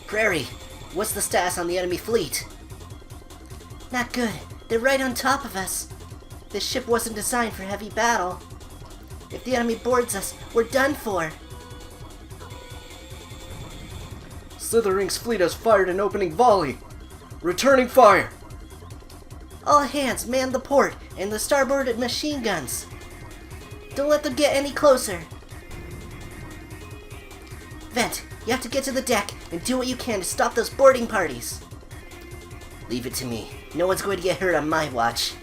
Prairie, what's the status on the enemy fleet? Not good. They're right on top of us. This ship wasn't designed for heavy battle. If the enemy boards us, we're done for. Slytherin's fleet has fired an opening volley. Returning fire. All hands man the port and the starboard machine guns. Don't let them get any closer. Vent, you have to get to the deck and do what you can to stop those boarding parties. Leave it to me. No one's going to get hurt on my watch.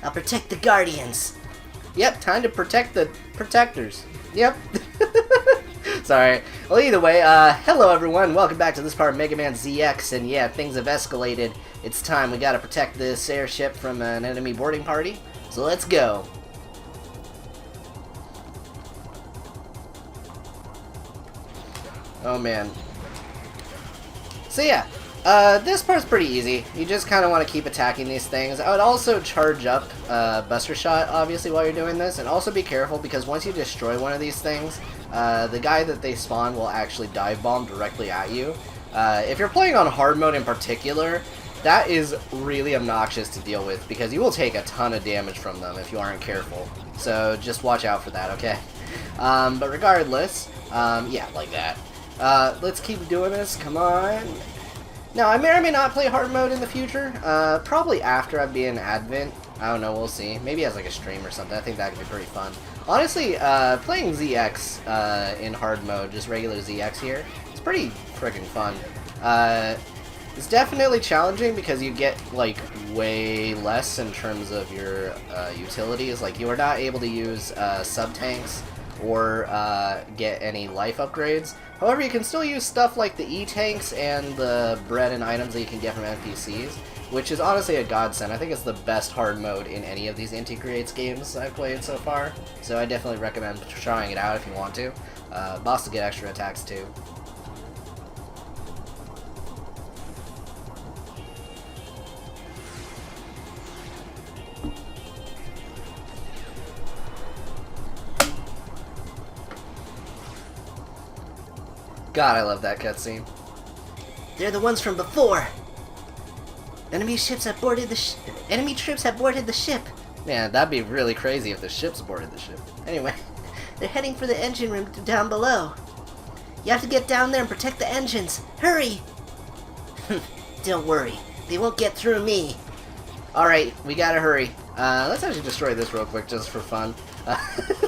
I'll protect the Guardians. Yep, time to protect the protectors. Yep. Sorry. Well, either way, hello everyone. Welcome back to this part of Mega Man ZX, and yeah, things have escalated. It's time. We gotta protect this airship from an enemy boarding party. So let's go. Oh man. So yeah, this part's pretty easy. You just kind of want to keep attacking these things. I would also charge up Buster Shot, obviously, while you're doing this, and also be careful because once you destroy one of these things, the guy that they spawn will actually dive bomb directly at you. If you're playing on hard mode in particular, that is really obnoxious to deal with because you will take a ton of damage from them if you aren't careful. So just watch out for that, okay? But regardless, yeah, like that. Let's keep doing this, come on. Now, I may or may not play hard mode in the future, probably after I'd be in Advent. I don't know, we'll see. Maybe as like a stream or something. I think that could be pretty fun. Honestly, playing ZX in hard mode, just regular ZX here, it's pretty freaking fun. It's definitely challenging because you get, like, way less in terms of your utilities. Like, you are not able to use sub-tanks or get any life upgrades. However, you can still use stuff like the E-tanks and the bread and items that you can get from NPCs, which is honestly a godsend. I think it's the best hard mode in any of these Inti Creates games I've played so far, so I definitely recommend trying it out if you want to. Boss will get extra attacks too. God, I love that cutscene. They're the ones from before. Enemy ships have boarded the enemy troops have boarded the ship. Man, that'd be really crazy if the ships boarded the ship. Anyway, they're heading for the engine room down below. You have to get down there and protect the engines. Hurry! Don't worry, they won't get through me. Alright, we gotta hurry. Let's actually destroy this real quick just for fun.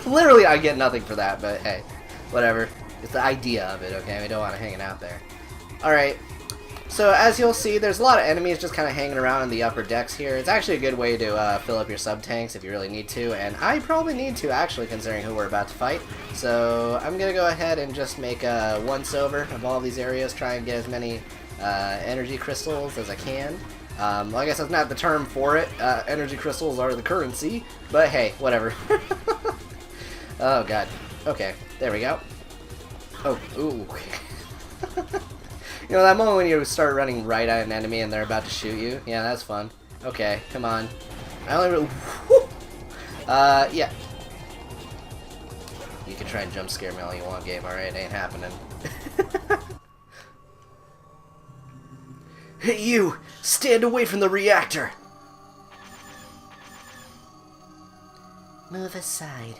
Literally, I get nothing for that, but hey, whatever. It's the idea of it, okay? We don't want to hang it out there. Alright, so as you'll see, there's a lot of enemies just kind of hanging around in the upper decks here. It's actually a good way to fill up your sub-tanks if you really need to, and I probably need to, actually, considering who we're about to fight. So I'm going to go ahead and just make a once-over of all these areas, try and get as many energy crystals as I can. Well, I guess that's not the term for it. Energy crystals are the currency, but hey, whatever. Oh, God. Okay, there we go. Oh, ooh. You know, that moment when you start running right at an enemy and they're about to shoot you? Yeah, that's fun. Okay, come on. I only really... yeah. You can try and jump scare me all you want, game, alright? It ain't happening. Hey, you! Stand away from the reactor! Move aside.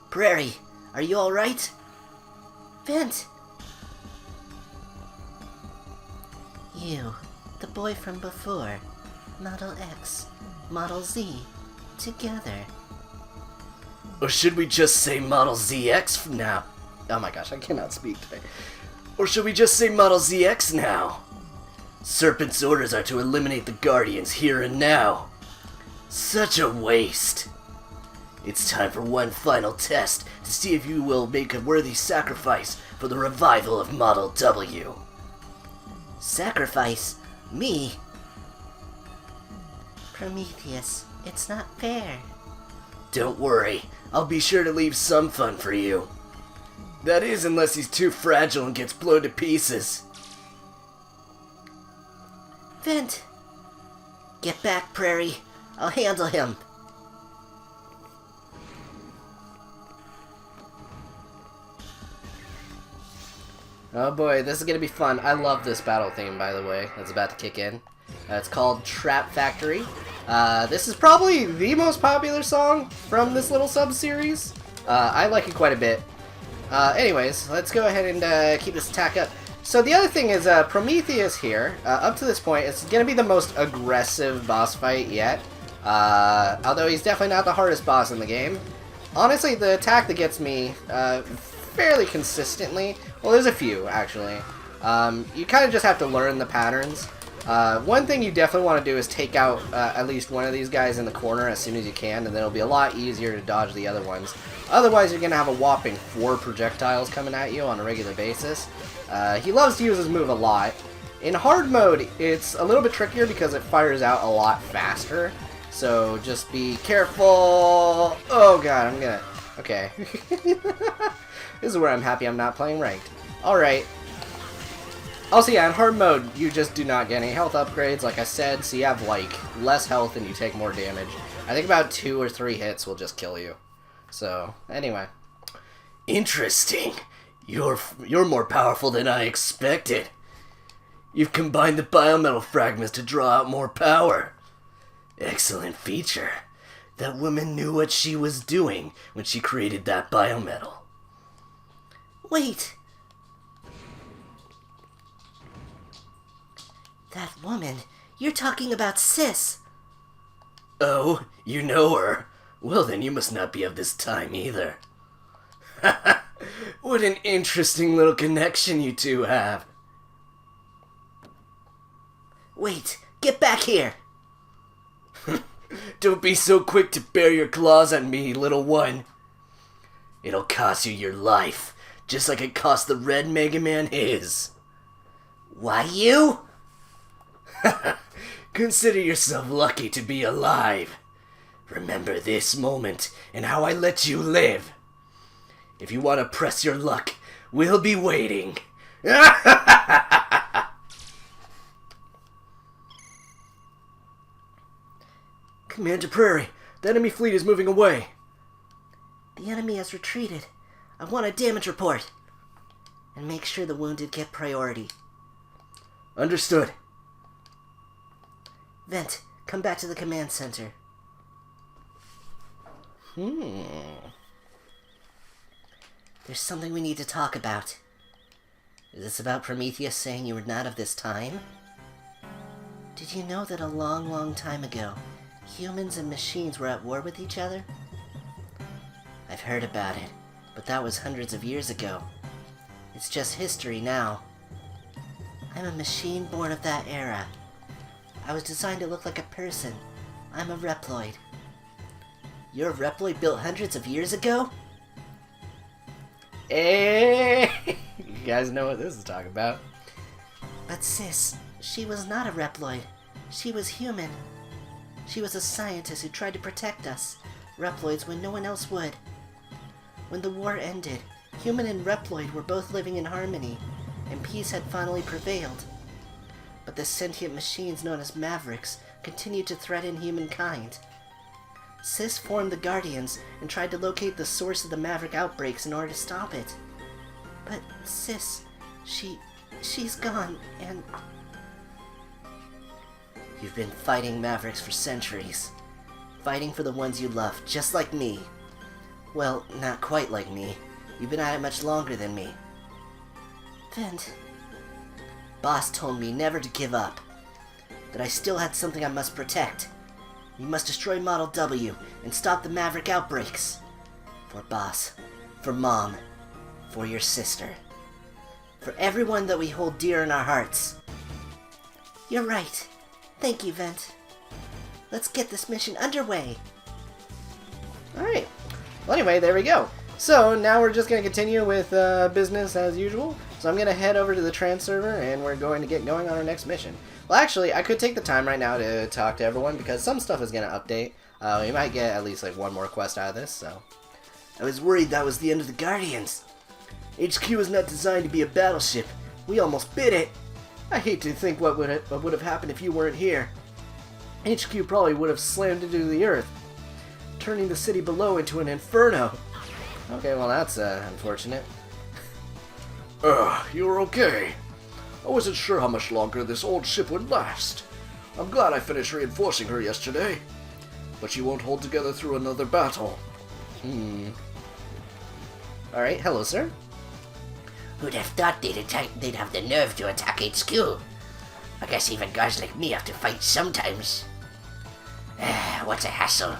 Prairie, are you alright? Vent! You, the boy from before, Model X, Model Z, together. Or should we just say Model ZX now? Oh my gosh, I cannot speak today. Or should we just say Model ZX now? Serpent's orders are to eliminate the Guardians here and now. Such a waste. It's time for one final test to see if you will make a worthy sacrifice for the revival of Model W. Sacrifice? Me? Prometheus, it's not fair. Don't worry, I'll be sure to leave some fun for you. That is, unless he's too fragile and gets blown to pieces. Vent! Get back, Prairie. I'll handle him. Oh boy, this is gonna be fun. I love this battle theme, by the way, that's about to kick in. It's called Trap Factory. This is probably the most popular song from this little sub-series. I like it quite a bit. Anyways, let's go ahead and keep this attack up. So the other thing is, Prometheus here, up to this point, it's gonna be the most aggressive boss fight yet. Although he's definitely not the hardest boss in the game. Honestly, the attack that gets me fairly consistently, well, there's a few, actually. You kind of just have to learn the patterns. One thing you definitely want to do is take out at least one of these guys in the corner as soon as you can, and then it'll be a lot easier to dodge the other ones. Otherwise, you're going to have a whopping 4 projectiles coming at you on a regular basis. He loves to use his move a lot. In hard mode, it's a little bit trickier because it fires out a lot faster. So just be careful. Oh god, I'm gonna... Okay. This is where I'm happy I'm not playing ranked. Alright. Also, yeah, in hard mode, you just do not get any health upgrades, like I said, so you have, like, less health and you take more damage. I think about 2 or 3 hits will just kill you. So, anyway. Interesting. You're more powerful than I expected. You've combined the biometal fragments to draw out more power. Excellent feature. That woman knew what she was doing when she created that biometal. Wait! That woman, you're talking about Sis. Oh, you know her? Well then you must not be of this time either. What an interesting little connection you two have. Wait, get back here! Don't be so quick to bare your claws at me, little one. It'll cost you your life, just like it cost the Red Mega Man his. Why you? Consider yourself lucky to be alive. Remember this moment and how I let you live. If you want to press your luck, we'll be waiting. Commander Prairie, the enemy fleet is moving away. The enemy has retreated. I want a damage report. And make sure the wounded get priority. Understood. Vent, come back to the command center. There's something we need to talk about. Is this about Prometheus saying you were not of this time? Did you know that a long, long time ago, humans and machines were at war with each other? I've heard about it, but that was hundreds of years ago. It's just history now. I'm a machine born of that era. I was designed to look like a person. I'm a Reploid. You're a Reploid built hundreds of years ago? Hey! You guys know what this is talking about. But Sis, she was not a Reploid. She was human. She was a scientist who tried to protect us, Reploids, when no one else would. When the war ended, human and Reploid were both living in harmony, and peace had finally prevailed. But the sentient machines known as Mavericks continued to threaten humankind. Sis formed the Guardians and tried to locate the source of the Maverick outbreaks in order to stop it. But Sis, she's gone, and... You've been fighting Mavericks for centuries. Fighting for the ones you love, just like me. Well, not quite like me. You've been at it much longer than me. Vent. Boss told me never to give up. That I still had something I must protect. We must destroy Model W and stop the Maverick outbreaks. For Boss. For Mom. For your sister. For everyone that we hold dear in our hearts. You're right. Thank you, Vent. Let's get this mission underway. Alright. Well, anyway, there we go. So, now we're just going to continue with business as usual. So I'm going to head over to the trans server, and we're going to get going on our next mission. Well, actually, I could take the time right now to talk to everyone, because some stuff is going to update. We might get at least like one more quest out of this, so... I was worried that was the end of the Guardians. HQ is not designed to be a battleship. We almost bit it. I hate to think what would have happened if you weren't here. HQ probably would have slammed into the earth, turning the city below into an inferno. Okay, well that's unfortunate. You're okay. I wasn't sure how much longer this old ship would last. I'm glad I finished reinforcing her yesterday. But she won't hold together through another battle. Alright, hello, sir. Who'd have thought they'd have the nerve to attack HQ? I guess even guys like me have to fight sometimes. What's a hassle?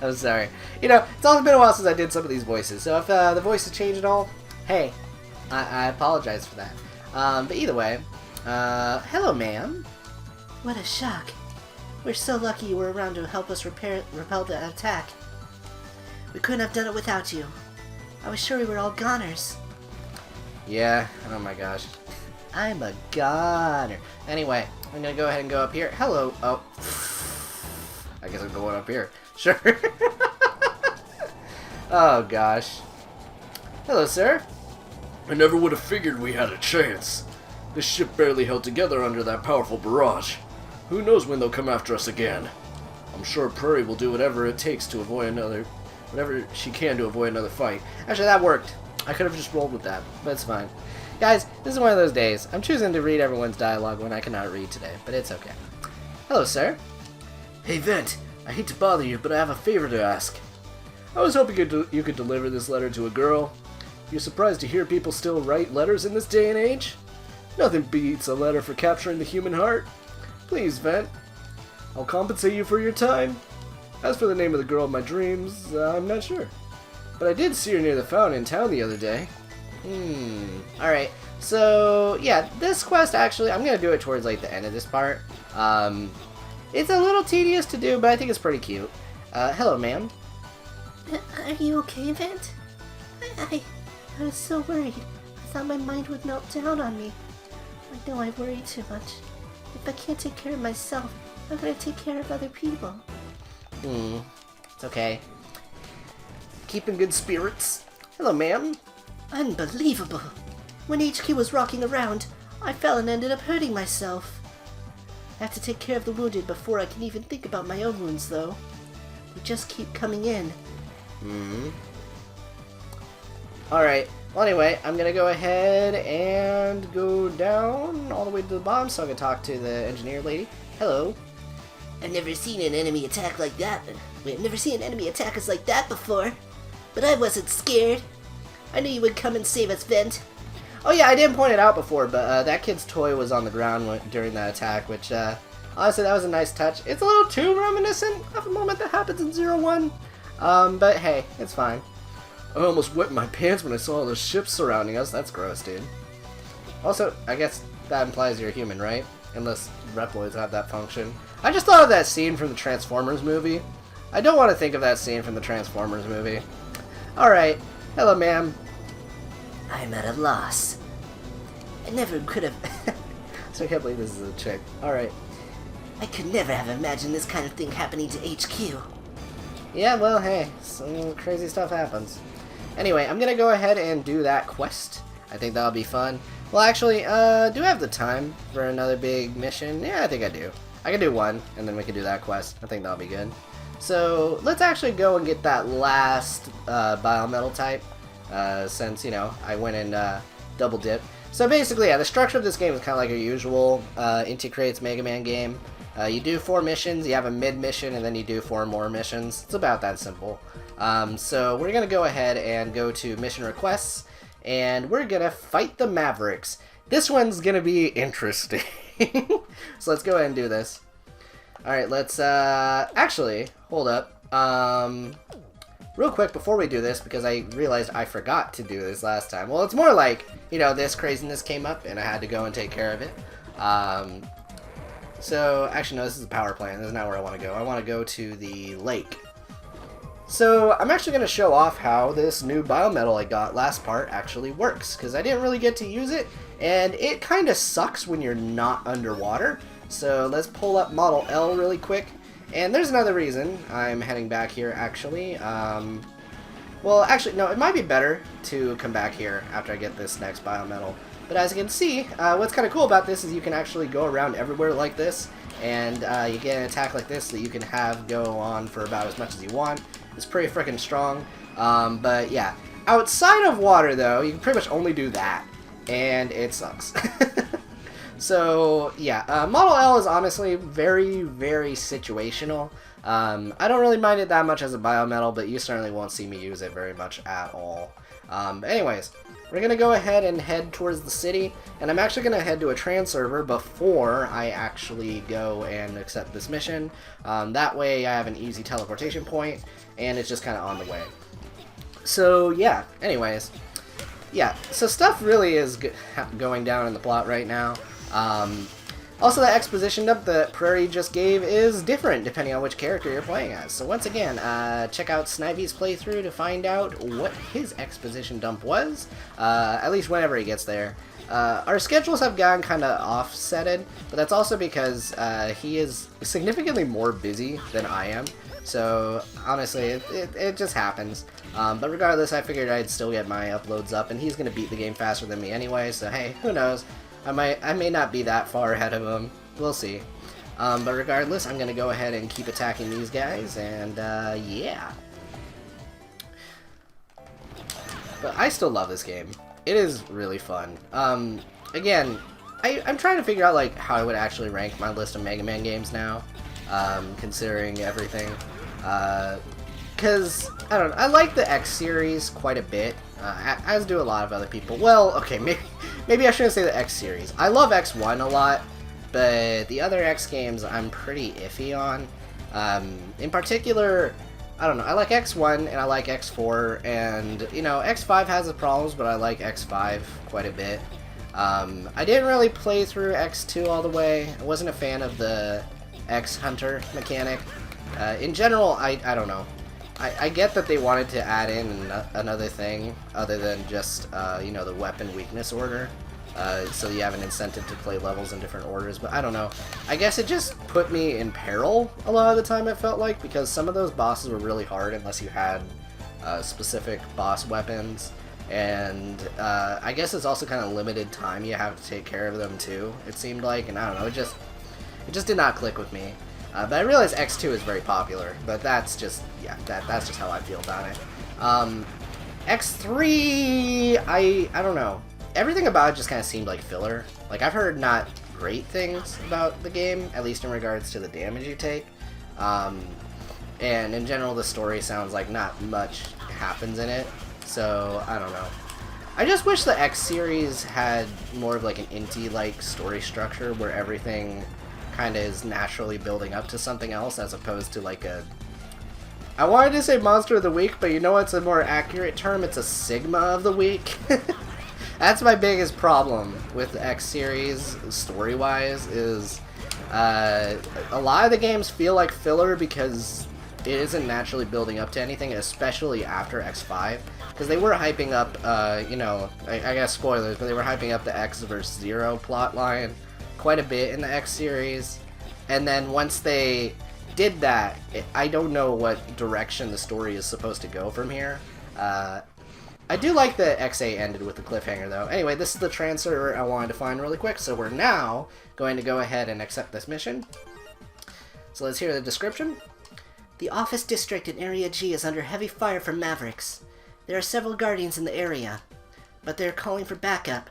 I'm sorry. You know, it's also been a while since I did some of these voices, so if the voices change at all, hey, I apologize for that. But either way, hello, ma'am. What a shock. We're so lucky you were around to help us repel the attack. We couldn't have done it without you. I was sure we were all goners. Yeah, oh my gosh. I'm a goner. Anyway, I'm gonna go ahead and go up here. Hello. Oh. I guess I'm going up here. Sure. Oh gosh. Hello, sir. I never would have figured we had a chance. This ship barely held together under that powerful barrage. Who knows when they'll come after us again? I'm sure Prairie will do whatever it takes to avoid whatever she can to avoid another fight. Actually, that worked. I could have just rolled with that, but it's fine. Guys, this is one of those days. I'm choosing to read everyone's dialogue when I cannot read today, but it's okay. Hello, sir. Hey, Vent. I hate to bother you, but I have a favor to ask. I was hoping you could deliver this letter to a girl. You're surprised to hear people still write letters in this day and age? Nothing beats a letter for capturing the human heart. Please, Vent. I'll compensate you for your time. As for the name of the girl of my dreams, I'm not sure. But I did see her near the fountain in town the other day. Alright, so yeah, this quest actually, I'm gonna do it towards like the end of this part. It's a little tedious to do, but I think it's pretty cute. Hello, ma'am. Are you okay, Vent? I was so worried. I thought my mind would melt down on me. I know I worry too much. If I can't take care of myself, how can I take care of other people? It's okay. Keep in good spirits. Hello, ma'am. Unbelievable! When HQ was rocking around, I fell and ended up hurting myself. I have to take care of the wounded before I can even think about my own wounds, though. They just keep coming in. Alright, well anyway, I'm gonna go ahead and go down all the way to the bottom so I can talk to the engineer lady. Hello. I've never seen an enemy attack like that. I've never seen an enemy attack us like that before. But I wasn't scared. I knew you would come and save us, Vent. Oh yeah, I didn't point it out before, but that kid's toy was on the ground during that attack, which, honestly, that was a nice touch. It's a little too reminiscent of a moment that happens in 0-1. But hey, it's fine. I almost wet my pants when I saw all those ships surrounding us. That's gross, dude. Also, I guess that implies you're human, right? Unless Reploids have that function. I just thought of that scene from the Transformers movie. I don't want to think of that scene from the Transformers movie. Alright. Hello, ma'am. I'm at a loss. I never could have... So I can't believe this is a chick. Alright. I could never have imagined this kind of thing happening to HQ. Yeah, well, hey, some crazy stuff happens. Anyway, I'm gonna go ahead and do that quest. I think that'll be fun. Well, actually, do I have the time for another big mission? Yeah, I think I do. I can do one, and then we can do that quest. I think that'll be good. So, let's actually go and get that last biometal type, since, you know, I went and double dip. So basically, yeah, the structure of this game is kind of like your usual Inti Creates Mega Man game. You do 4 missions, you have a mid-mission, and then you do 4 more missions. It's about that simple. So we're going to go ahead and go to mission requests, and we're going to fight the Mavericks. This one's going to be interesting. So let's go ahead and do this. Alright, let's, actually, hold up. Real quick before we do this, because I realized I forgot to do this last time. Well, it's more like, you know, this craziness came up, and I had to go and take care of it. So, actually, no, this is a power plant. This is not where I want to go. I want to go to the lake. So, I'm actually going to show off how this new biometal I got last part actually works, because I didn't really get to use it, and it kind of sucks when you're not underwater. So, let's pull up Model L really quick. And there's another reason I'm heading back here, actually. Well, actually, no, it might be better to come back here after I get this next biometal. But as you can see, what's kind of cool about this is you can actually go around everywhere like this, and you get an attack like this that you can have go on for about as much as you want. It's pretty freaking strong. But yeah, Outside of water, though, you can pretty much only do that, and it sucks. So, yeah, Model L is honestly very, very situational. I don't really mind it that much as a biometal, but you certainly won't see me use it very much at all. Anyways, we're going to go ahead and head towards the city, and I'm actually going to head to a trans server before I actually go and accept this mission. That way I have an easy teleportation point, and it's just kind of on the way. So, yeah, anyways. Yeah, so stuff really is going down in the plot right now. Also, the exposition dump that Prairie just gave is different depending on which character you're playing as. So once again, check out Snivy's playthrough to find out what his exposition dump was, at least whenever he gets there. Our schedules have gotten kind of offsetted, but that's also because he is significantly more busy than I am. So honestly, it just happens. But regardless, I figured I'd still get my uploads up, and he's going to beat the game faster than me anyway, so hey, who knows? I may not be that far ahead of him. We'll see. But regardless, I'm going to go ahead and keep attacking these guys, and yeah. But I still love this game. It is really fun. Again, I'm trying to figure out like how I would actually rank my list of Mega Man games now, considering everything. Because, I don't know, I like the X series quite a bit, as do a lot of other people. Well, okay, maybe I shouldn't say the X series. I love X1 a lot, but the other X games I'm pretty iffy on. In particular, I don't know, I like X1 and I like X4, and, you know, X5 has its problems, but I like X5 quite a bit. I didn't really play through X2 all the way. I wasn't a fan of the X-Hunter mechanic. In general, I don't know. I get that they wanted to add in another thing other than just, you know, the weapon weakness order. So you have an incentive to play levels in different orders, but I don't know. I guess it just put me in peril a lot of the time, it felt like, because some of those bosses were really hard unless you had specific boss weapons. And I guess it's also kind of limited time you have to take care of them too, it seemed like, and I don't know, it just did not click with me. But I realize X2 is very popular, but that's just, yeah, that's just how I feel about it. X3, I don't know. Everything about it just kind of seemed like filler. Like, I've heard not great things about the game, at least in regards to the damage you take. And in general, the story sounds like not much happens in it, so I don't know. I just wish the X series had more of like an Inti-like story structure where everything kind of is naturally building up to something else, as opposed to like a... I wanted to say Monster of the Week, but you know what's a more accurate term? It's a Sigma of the Week. That's my biggest problem with the X series, story-wise, is a lot of the games feel like filler because it isn't naturally building up to anything, especially after X5. Because they were hyping up, you know, I guess spoilers, but they were hyping up the X vs. Zero plotline quite a bit in the X series, and then once they did that, I don't know what direction the story is supposed to go from here. I do like that XA ended with the cliffhanger, though. Anyway, this is the trans server I wanted to find really quick, so we're now going to go ahead and accept this mission. So let's hear the description. The office district in Area G is under heavy fire from Mavericks. There are several guardians in the area, but they're calling for backup.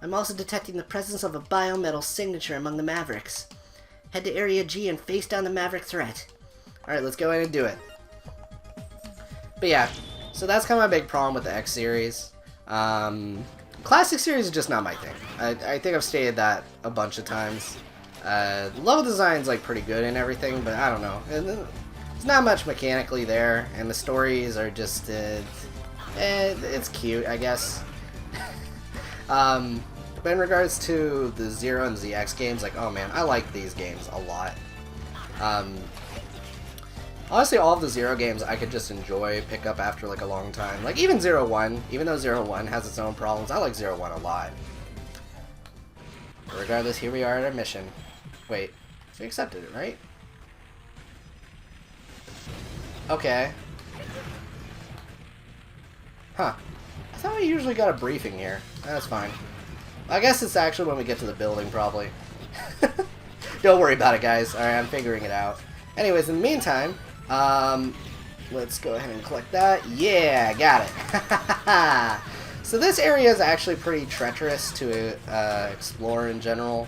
I'm also detecting the presence of a biometal signature among the Mavericks. Head to Area G and face down the Maverick threat. Alright, let's go ahead and do it. But yeah, so that's kind of my big problem with the X series. Classic series is just not my thing. I think I've stated that a bunch of times. The level design's like pretty good and everything, but I don't know. There's not much mechanically there, and the stories are just, it's cute, I guess. But in regards to the Zero and ZX games, like, oh man, I like these games a lot. Honestly, all of the Zero games I could just enjoy, pick up after like a long time. Like, even Zero One, even though Zero One has its own problems, I like Zero One a lot. But regardless, here we are at our mission. Wait, we accepted it, right? Okay. Huh. I thought we usually got a briefing here. That's fine. I guess it's actually when we get to the building, probably. Don't worry about it, guys. Alright, I'm figuring it out. Anyways, in the meantime, let's go ahead and collect that. Yeah, got it. So this area is actually pretty treacherous to explore in general.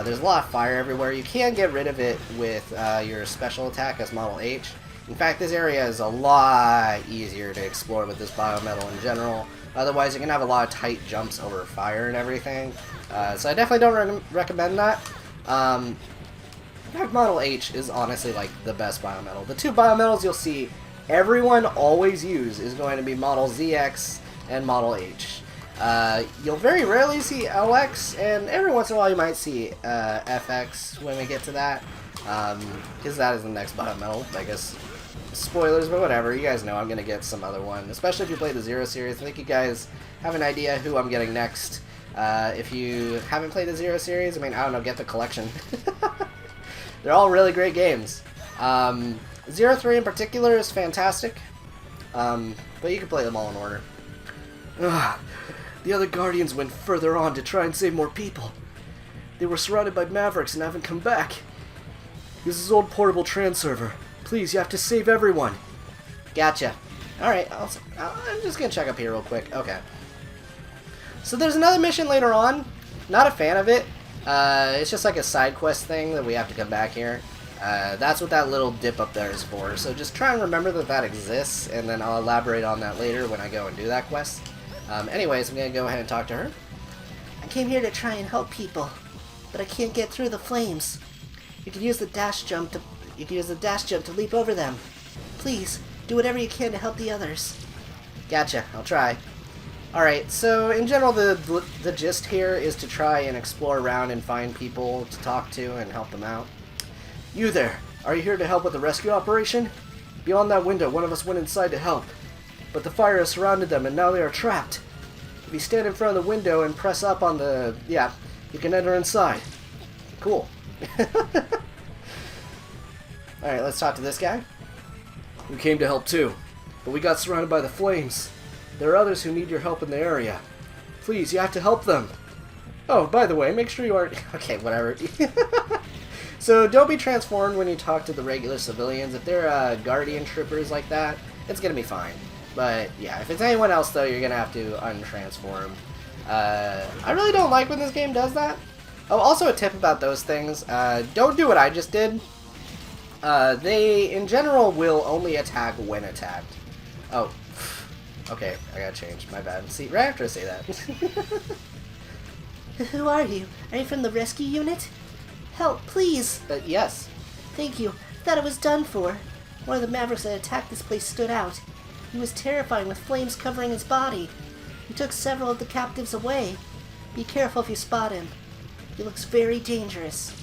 There's a lot of fire everywhere. You can get rid of it with your special attack as Model H. In fact, this area is a lot easier to explore with this biometal in general. Otherwise, you're going to have a lot of tight jumps over fire and everything. So I definitely don't recommend that. In fact, Model H is honestly like the best biometal. The two biometals you'll see everyone always use is going to be Model ZX and Model H. You'll very rarely see LX, and every once in a while you might see FX when we get to that, because that is the next biometal. I guess spoilers, but whatever. You guys know I'm gonna get some other one, especially if you play the Zero series. I think you guys have an idea who I'm getting next. If you haven't played the Zero series, I mean, I don't know, get the collection. They're all really great games. 0-3 in particular is fantastic, but you can play them all in order. Ugh. The other Guardians went further on to try and save more people. They were surrounded by Mavericks and haven't come back. This is old portable transerver. Please, you have to save everyone. Gotcha. Alright, I'm just gonna check up here real quick. Okay. So there's another mission later on. Not a fan of it. It's just like a side quest thing that we have to come back here. That's what that little dip up there is for. So just try and remember that that exists, and then I'll elaborate on that later when I go and do that quest. Anyways, I'm gonna go ahead and talk to her. I came here to try and help people, but I can't get through the flames. You can use the dash jump to leap over them. Please, do whatever you can to help the others. Gotcha. I'll try. Alright, so in general the gist here is to try and explore around and find people to talk to and help them out. You there, are you here to help with the rescue operation? Beyond that window, one of us went inside to help, but the fire has surrounded them and now they are trapped. If you stand in front of the window and press up on the... yeah, you can enter inside. Cool. Alright, let's talk to this guy. We came to help too, but we got surrounded by the flames. There are others who need your help in the area. Please, you have to help them. Oh, by the way, make sure you aren't... okay, whatever. So don't be transformed when you talk to the regular civilians. If they're Guardian troopers like that, it's gonna be fine. But yeah, if it's anyone else though, you're gonna have to untransform. I really don't like when this game does that. Oh, also a tip about those things, don't do what I just did. They, in general, will only attack when attacked. Oh, okay, I gotta change, my bad. See, right after I say that. Who are you? Are you from the rescue unit? Help, please! Yes. Thank you. Thought it was done for. One of the Mavericks that attacked this place stood out. He was terrifying with flames covering his body. He took several of the captives away. Be careful if you spot him. He looks very dangerous.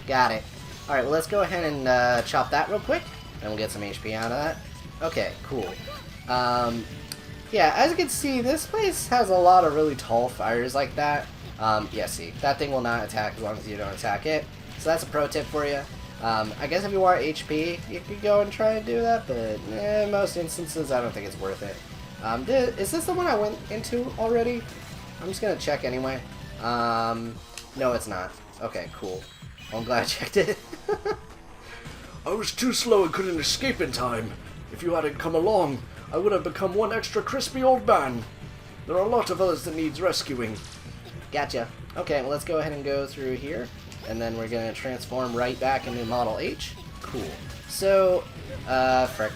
Got it. Alright, well let's go ahead and chop that real quick, and we'll get some HP out of that. Okay, cool. Yeah, as you can see, this place has a lot of really tall fires like that. Yeah, see, that thing will not attack as long as you don't attack it. So that's a pro tip for you. I guess if you want HP, you could go and try and do that, but in most instances, I don't think it's worth it. Is this the one I went into already? I'm just gonna check anyway. No, it's not. Okay, cool. Well, I'm glad I checked it. I was too slow and couldn't escape in time. If you hadn't come along, I would have become one extra crispy old man. There are a lot of others that needs rescuing. Gotcha. Okay, well, let's go ahead and go through here, and then we're gonna transform right back into Model H. Cool. So, frick.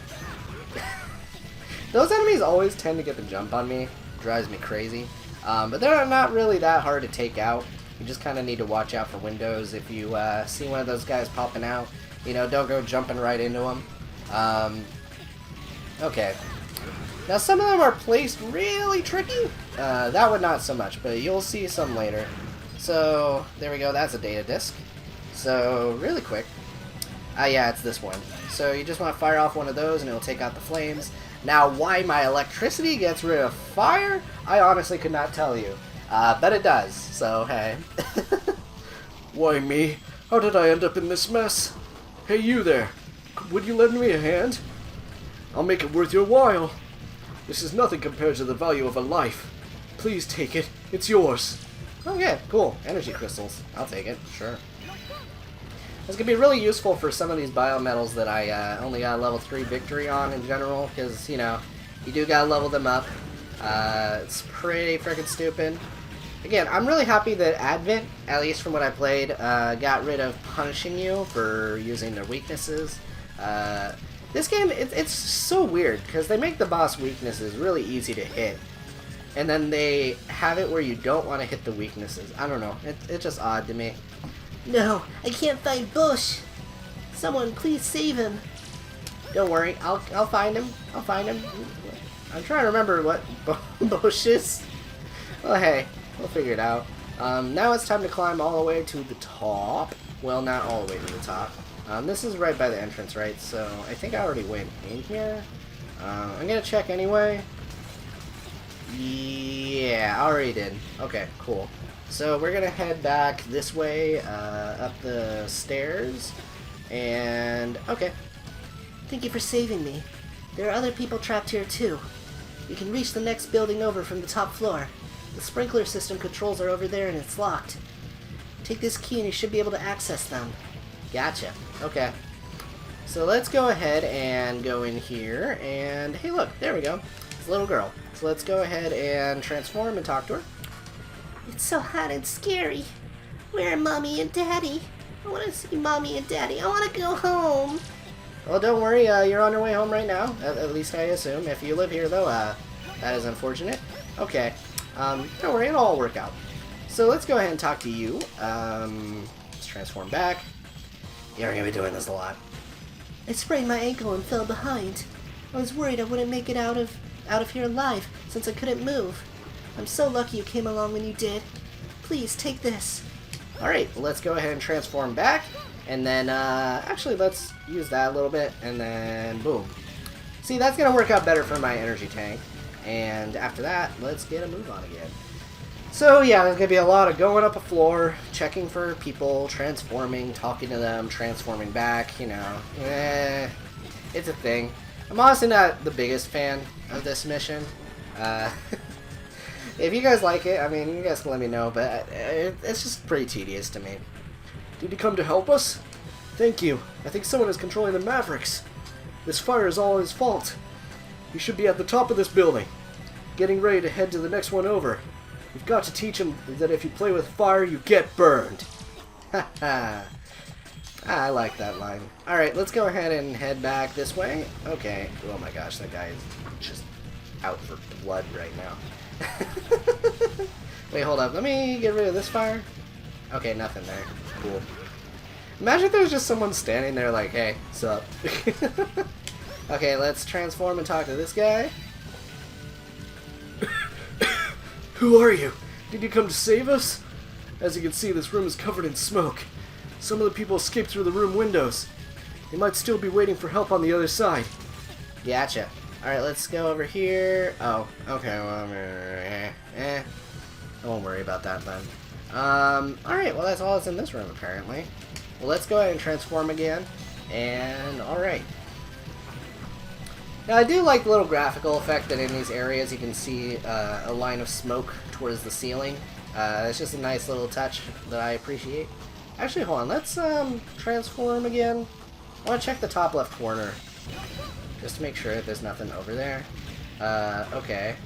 Those enemies always tend to get the jump on me. Drives me crazy. But they're not really that hard to take out. You just kind of need to watch out for windows. If you see one of those guys popping out, you know, don't go jumping right into them. Okay. Now some of them are placed really tricky. That one not so much, but you'll see some later. So, there we go, that's a data disk. So, really quick. Yeah, it's this one. So you just want to fire off one of those and it'll take out the flames. Now, why my electricity gets rid of fire, I honestly could not tell you. But it does, so hey. Why me? How did I end up in this mess? Hey, you there. Would you lend me a hand? I'll make it worth your while. This is nothing compared to the value of a life. Please take it. It's yours. Okay, cool. Energy crystals. I'll take it, sure. It's going to be really useful for some of these biometals that I only got a level 3 victory on in general, because, you know, you do got to level them up. It's pretty freaking stupid. Again, I'm really happy that Advent, at least from what I played, got rid of punishing you for using their weaknesses. This game, it's so weird, because they make the boss weaknesses really easy to hit. And then they have it where you don't want to hit the weaknesses. I don't know. It's just odd to me. No, I can't find Bush. Someone please save him. Don't worry, I'll find him. I'll find him. I'm trying to remember what Bush is. Well, hey, we'll figure it out. Now it's time to climb all the way to the top. Well, not all the way to the top. This is right by the entrance, right? So I think I already went in here. I'm gonna check anyway. Yeah, I already did. Okay, cool. So we're gonna head back this way, up the stairs, and okay. Thank you for saving me. There are other people trapped here too. You can reach the next building over from the top floor. The sprinkler system controls are over there and it's locked. Take this key and you should be able to access them. Gotcha. Okay. So let's go ahead and go in here, and hey look, there we go. It's a little girl. So let's go ahead and transform and talk to her. It's so hot and scary. Where are Mommy and Daddy? I want to see Mommy and Daddy. I want to go home. Well, don't worry, you're on your way home right now. At least I assume. If you live here, though, that is unfortunate. Okay. Don't worry, it'll all work out. So let's go ahead and talk to you. Let's transform back. You're going to be doing this a lot. I sprained my ankle and fell behind. I was worried I wouldn't make it out of here alive since I couldn't move. I'm so lucky you came along when you did. Please, take this. Alright, let's go ahead and transform back. And then, actually, let's use that a little bit, and then, boom. See, that's going to work out better for my energy tank. And after that, let's get a move on again. So, yeah, there's going to be a lot of going up a floor, checking for people, transforming, talking to them, transforming back, you know. It's a thing. I'm honestly not the biggest fan of this mission. If you guys like it, I mean, you guys can let me know, but it's just pretty tedious to me. Did you come to help us? Thank you. I think someone is controlling the Mavericks. This fire is all his fault. He should be at the top of this building, getting ready to head to the next one over. You've got to teach him that if you play with fire, you get burned. Haha. I like that line. Alright, let's go ahead and head back this way. Okay. Oh my gosh, that guy is just out for blood right now. Wait, hold up. Let me get rid of this fire. Okay, nothing there. Cool. Imagine if there was just someone standing there like, hey, sup? Okay, let's transform and talk to this guy. Who are you? Did you come to save us? As you can see, this room is covered in smoke. Some of the people escaped through the room windows. They might still be waiting for help on the other side. Gotcha. Alright, let's go over here. Oh, okay, well, I won't worry about that then. Alright, well that's all that's in this room apparently. Well, let's go ahead and transform again. And, alright. Now I do like the little graphical effect that in these areas you can see a line of smoke towards the ceiling. It's just a nice little touch that I appreciate. Actually, hold on, let's transform again. I want to check the top left corner, just to make sure that there's nothing over there. Okay.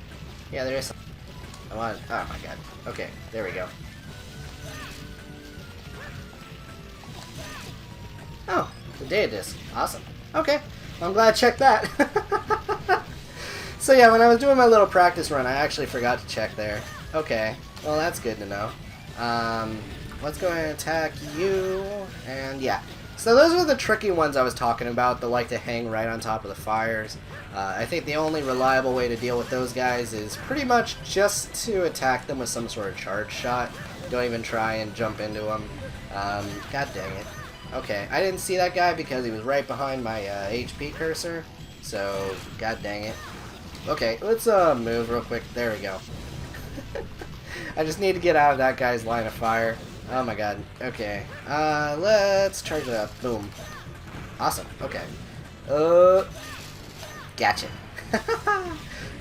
Yeah, there is. I want. Oh my god. Okay, there we go. Oh, the data disc. Awesome. Okay, I'm glad I checked that. So yeah, when I was doing my little practice run, I actually forgot to check there. Okay, well that's good to know. Let's go ahead and attack you, and yeah. So those are the tricky ones I was talking about that like to hang right on top of the fires. I think the only reliable way to deal with those guys is pretty much just to attack them with some sort of charge shot. Don't even try and jump into them. God dang it. Okay, I didn't see that guy because he was right behind my HP cursor, so god dang it. Okay, let's move real quick. There we go. I just need to get out of that guy's line of fire. Oh my god. Okay. Let's charge it up. Boom. Awesome. Okay. Gotcha.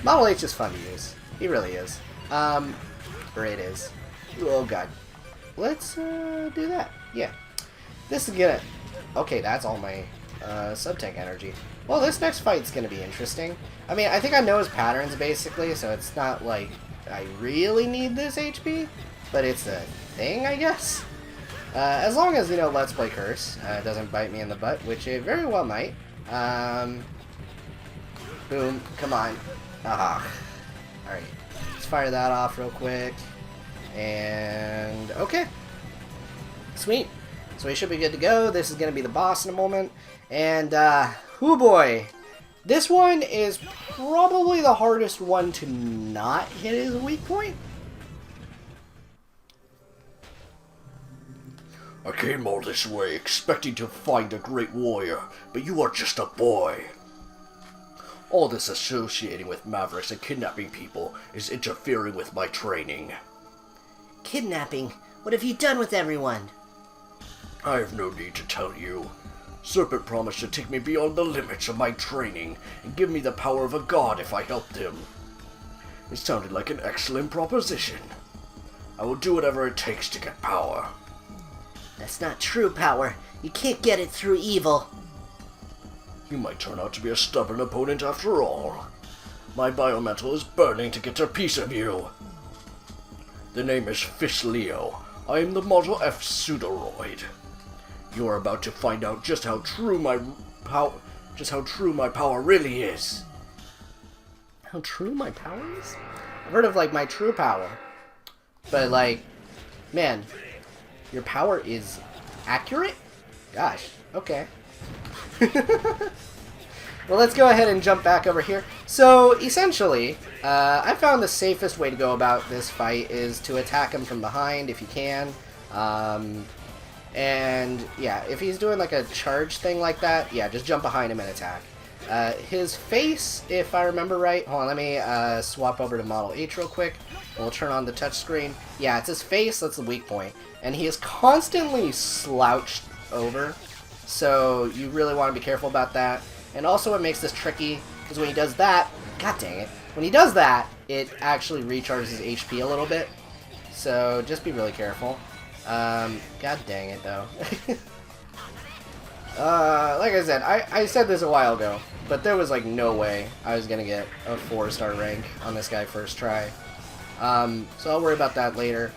Model H is fun to use. He really is. Or it is. Oh god. Let's do that. Yeah. This is gonna... Okay, that's all my sub-tank energy. Well, this next fight's gonna be interesting. I mean, I think I know his patterns, basically, so it's not like I really need this HP, but it's a thing, I guess. As long as, you know, Let's Play Curse doesn't bite me in the butt, which it very well might. Boom, come on. Ah. Alright, let's fire that off real quick. And, okay. Sweet. So we should be good to go. This is going to be the boss in a moment. And, oh boy. This one is probably the hardest one to not hit as a weak point. I came all this way expecting to find a great warrior, but you are just a boy. All this associating with Mavericks and kidnapping people is interfering with my training. Kidnapping? What have you done with everyone? I have no need to tell you. Serpent promised to take me beyond the limits of my training and give me the power of a god if I helped him. It sounded like an excellent proposition. I will do whatever it takes to get power. That's not true power. You can't get it through evil. You might turn out to be a stubborn opponent after all. My biometal is burning to get a piece of you. The name is Fish Leo. I am the Model F pseudoroid. You are about to find out just how true my power really is. How true my power is? I've heard of, like, my true power. But, like, man, your power is accurate? Gosh, okay. Well, let's go ahead and jump back over here. So, essentially, I found the safest way to go about this fight is to attack him from behind if you can. And, yeah, if he's doing, like, a charge thing like that, yeah, just jump behind him and attack. His face, if I remember right, hold on, let me swap over to Model H real quick. We'll turn on the touchscreen. Yeah, it's his face, that's the weak point. And he is constantly slouched over, so you really want to be careful about that. And also what makes this tricky is when he does that, god dang it, when he does that, it actually recharges his HP a little bit. So just be really careful. God dang it though. Like I said, I said this a while ago, but there was like no way I was gonna get a 4-star rank on this guy first try. So I'll worry about that later.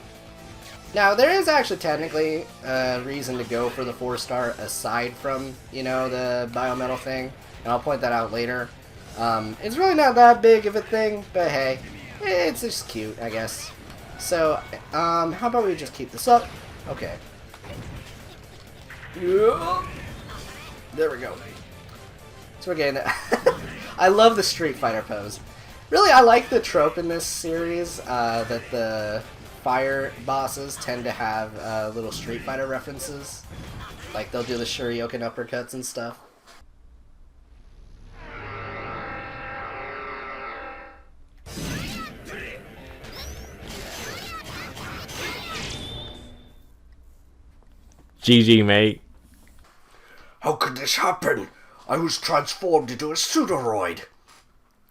Now, there is actually technically a reason to go for the 4-star aside from, you know, the biometal thing, and I'll point that out later. It's really not that big of a thing, but hey, it's just cute, I guess. So, how about we just keep this up? Okay. Yeah. There we go. So we're getting that. I love the Street Fighter pose. Really, I like the trope in this series that the fire bosses tend to have little Street Fighter references. Like, they'll do the Shoryuken uppercuts and stuff. GG, mate. How could this happen? I was transformed into a pseudoroid.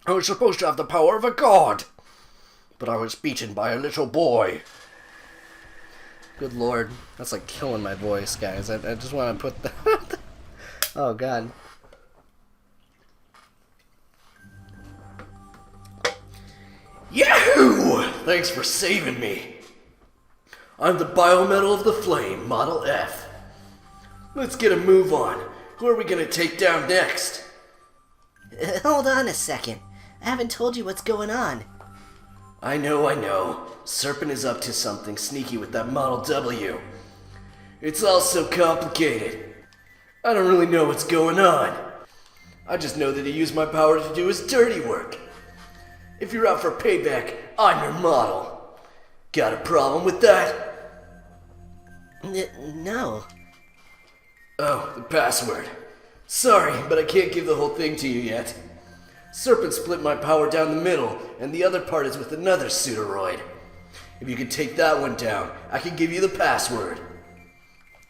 I was supposed to have the power of a god. But I was beaten by a little boy. Good lord. That's like killing my voice, guys. I just want to put the... Oh, god. Yahoo! Thanks for saving me. I'm the biometal of the flame, Model F. Let's get a move on. Who are we gonna take down next? Hold on a second. I haven't told you what's going on. I know. Serpent is up to something sneaky with that Model W. It's all so complicated. I don't really know what's going on. I just know that he used my power to do his dirty work. If you're out for payback, I'm your model. Got a problem with that? No. Oh, the password. Sorry, but I can't give the whole thing to you yet. Serpent split my power down the middle, and the other part is with another pseudoroid. If you could take that one down, I can give you the password.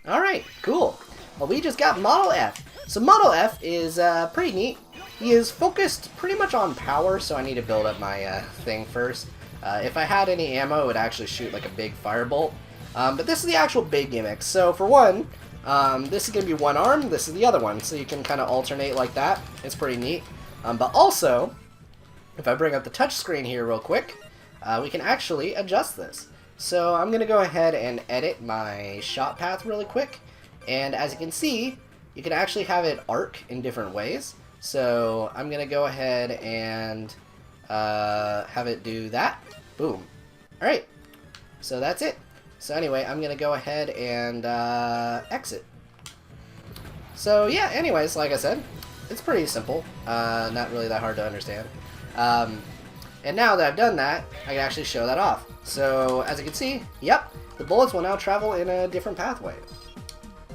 Alright, cool. Well, we just got Model F. So Model F is pretty neat. He is focused pretty much on power, so I need to build up my thing first. If I had any ammo, it would actually shoot like a big firebolt. But this is the actual big gimmick. So for one, This is going to be one arm, this is the other one, so you can kind of alternate like that. It's pretty neat. But also, if I bring up the touch screen here real quick, we can actually adjust this. So I'm going to go ahead and edit my shot path really quick. And as you can see, you can actually have it arc in different ways. So I'm going to go ahead and have it do that. Boom. Alright, so that's it. So anyway, I'm going to go ahead and exit. So yeah, anyways, like I said, it's pretty simple. Not really that hard to understand. And now that I've done that, I can actually show that off. So as you can see, yep, the bullets will now travel in a different pathway.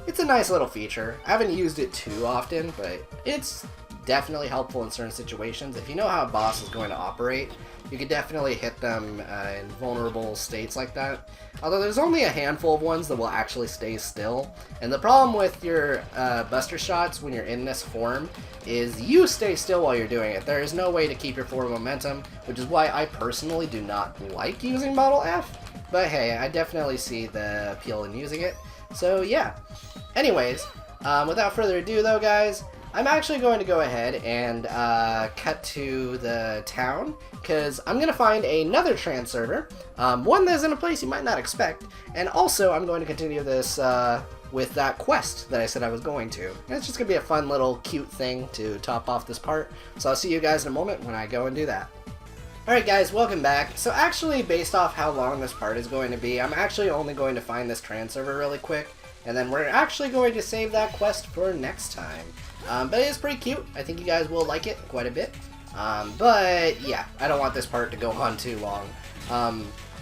It's a nice little feature. I haven't used it too often, but it's definitely helpful in certain situations. If you know how a boss is going to operate, you can definitely hit them in vulnerable states like that. Although there's only a handful of ones that will actually stay still. And the problem with your buster shots when you're in this form is you stay still while you're doing it. There is no way to keep your forward momentum, which is why I personally do not like using Model F. But hey, I definitely see the appeal in using it. So yeah. Anyways, without further ado though, guys, I'm actually going to go ahead and cut to the town, because I'm going to find another trans server, one that's in a place you might not expect, and also I'm going to continue this with that quest that I said I was going to. And it's just going to be a fun little cute thing to top off this part, so I'll see you guys in a moment when I go and do that. Alright guys, welcome back. So actually, based off how long this part is going to be, I'm actually only going to find this trans server really quick, and then we're actually going to save that quest for next time. But it is pretty cute. I think you guys will like it quite a bit. But yeah, I don't want this part to go on too long.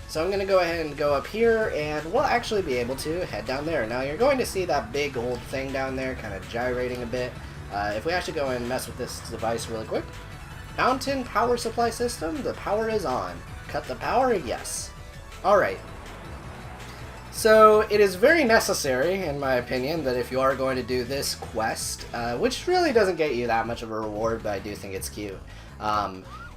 So I'm going to go ahead and go up here, and we'll actually be able to head down there. Now you're going to see that big old thing down there kind of gyrating a bit. If we actually go and mess with this device really quick. Mountain power supply system, the power is on. Cut the power? Yes. Alright. So it is very necessary, in my opinion, that if you are going to do this quest, which really doesn't get you that much of a reward, but I do think it's cute,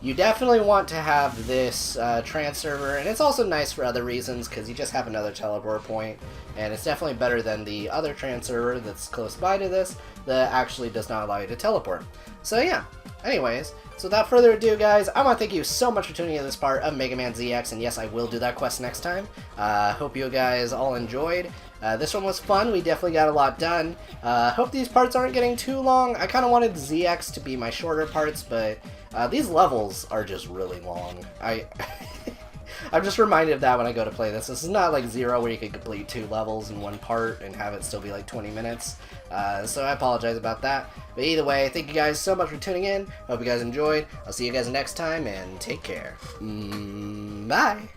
you definitely want to have this trans server, and it's also nice for other reasons, because you just have another teleport point, and it's definitely better than the other trans server that's close by to this that actually does not allow you to teleport. So yeah, anyways, so without further ado, guys, I want to thank you so much for tuning in to this part of Mega Man ZX, and yes, I will do that quest next time. Hope you guys all enjoyed. This one was fun. We definitely got a lot done. Hope these parts aren't getting too long. I kind of wanted ZX to be my shorter parts, but these levels are just really long. I'm just reminded of that when I go to play this. This is not like Zero where you can complete 2 levels in one part and have it still be like 20 minutes. So I apologize about that. But either way, thank you guys so much for tuning in. Hope you guys enjoyed. I'll see you guys next time, and take care. Bye!